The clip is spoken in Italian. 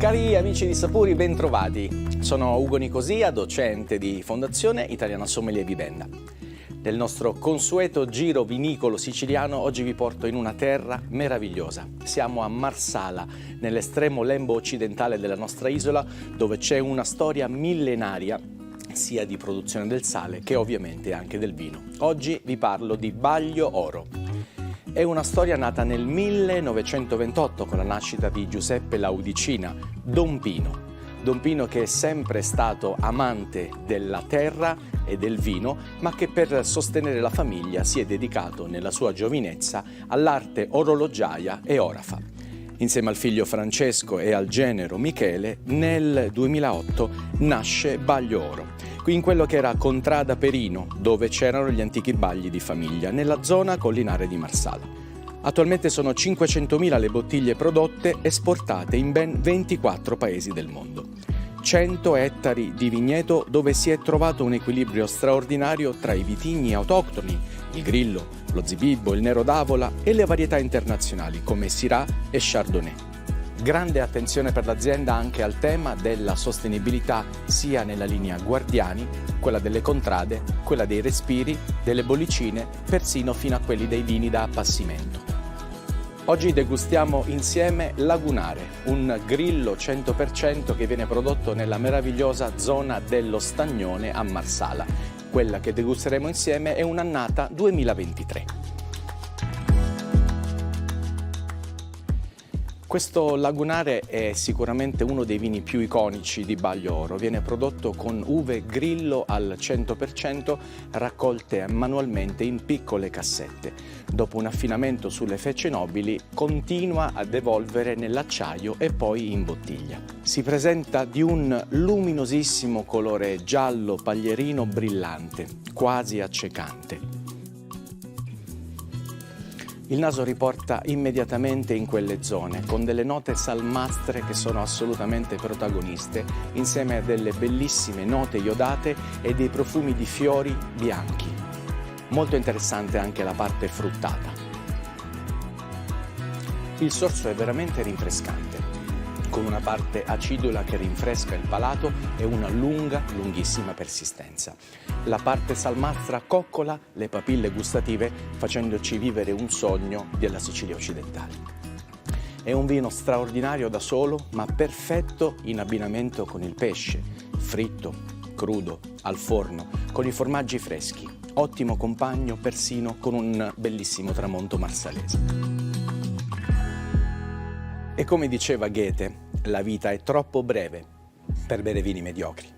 Cari amici di Sapori, bentrovati. Sono Ugo Nicosia, docente di Fondazione Italiana Sommelier Vivenda. Nel nostro consueto giro vinicolo siciliano oggi vi porto in una terra meravigliosa. Siamo a Marsala, nell'estremo lembo occidentale della nostra isola, dove c'è una storia millenaria sia di produzione del sale che ovviamente anche del vino. Oggi vi parlo di Baglio Oro. È una storia nata nel 1928 con la nascita di Giuseppe Laudicina, Don Pino. Don Pino che è sempre stato amante della terra e del vino, ma che per sostenere la famiglia si è dedicato nella sua giovinezza all'arte orologiaia e orafa. Insieme al figlio Francesco e al genero Michele, nel 2008 nasce Baglio Oro, qui in quello che era Contrada Perino, dove c'erano gli antichi bagli di famiglia, nella zona collinare di Marsala. Attualmente sono 500.000 le bottiglie prodotte esportate in ben 24 paesi del mondo. 100 ettari di vigneto dove si è trovato un equilibrio straordinario tra i vitigni autoctoni, il Grillo, lo Zibibbo, il Nero d'Avola e le varietà internazionali come Syrah e Chardonnay. Grande attenzione per l'azienda anche al tema della sostenibilità sia nella linea Guardiani, quella delle contrade, quella dei respiri, delle bollicine, persino fino a quelli dei vini da appassimento. Oggi degustiamo insieme Lagunare, un Grillo 100% che viene prodotto nella meravigliosa zona dello Stagnone a Marsala. Quella che degusteremo insieme è un'annata 2023. Questo Lagunare è sicuramente uno dei vini più iconici di Baglio Oro. Viene prodotto con uve Grillo al 100% raccolte manualmente in piccole cassette. Dopo un affinamento sulle fece nobili, continua ad evolvere nell'acciaio e poi in bottiglia. Si presenta di un luminosissimo colore giallo paglierino brillante, quasi accecante. Il naso riporta immediatamente in quelle zone, con delle note salmastre che sono assolutamente protagoniste, insieme a delle bellissime note iodate e dei profumi di fiori bianchi. Molto interessante anche la parte fruttata. Il sorso è veramente rinfrescante, con una parte acidula che rinfresca il palato e una lunghissima persistenza. La parte salmastra coccola le papille gustative facendoci vivere un sogno della Sicilia occidentale. È un vino straordinario da solo, ma perfetto in abbinamento con il pesce, fritto, crudo, al forno, con i formaggi freschi. Ottimo compagno persino con un bellissimo tramonto marsalese. E come diceva Goethe, la vita è troppo breve per bere vini mediocri.